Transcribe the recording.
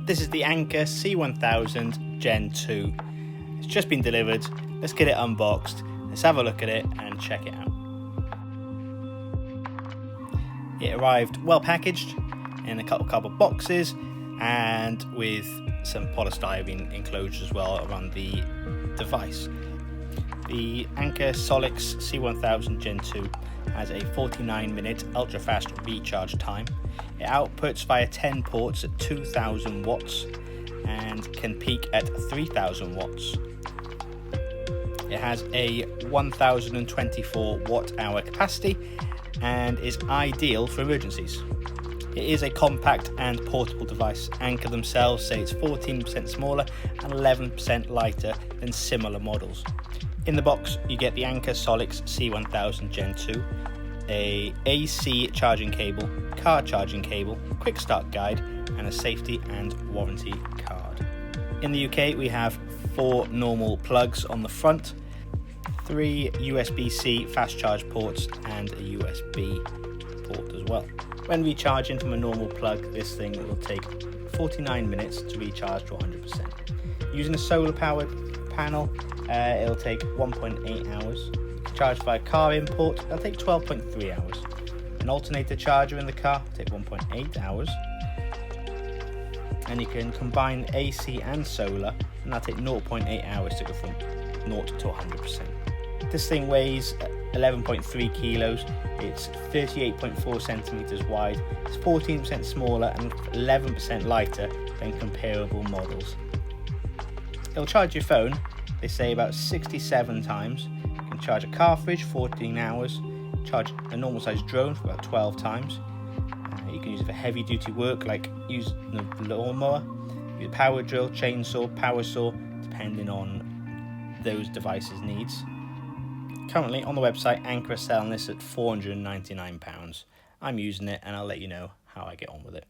This is the Anker C1000 Gen 2. It's just been delivered. Let's get it unboxed. Let's have a look at it and check it out. It arrived well packaged in a couple of boxes and with some polystyrene enclosures as well around the device. The Anker Solix C1000 Gen 2 has a 49-minute ultra-fast recharge time. It outputs via 10 ports at 2000 watts and can peak at 3000 watts. It has a 1024 watt-hour capacity and is ideal for emergencies. It is a compact and portable device. Anker themselves say it's 14% smaller and 11% lighter than similar models. In the box, you get the Anker Solix C1000 Gen 2, a AC charging cable, car charging cable, quick start guide, and a safety and warranty card. In the UK, we have 4 normal plugs on the front, 3 USB-C fast charge ports, and a USB port as well. When recharging from a normal plug, this thing will take 49 minutes to recharge to 100%. Using a solar powered panel, it'll take 1.8 hours. Charged by car import, it'll take 12.3 hours. An alternator charger in the car will take 1.8 hours. And you can combine AC and solar, and that'll take 0.8 hours to go from 0 to 100%. This thing weighs 11.3 kilos, it's 38.4 centimeters wide, it's 14% smaller and 11% lighter than comparable models. It'll charge your phone, they say, about 67 times. You can charge a car fridge 14 hours, charge a normal sized drone for about 12 times. You can use it for heavy duty work like use the lawnmower, use a power drill, chainsaw, power saw, depending on those devices' needs. Currently on the website, Anker are selling this at £499. I'm using it and I'll let you know how I get on with it.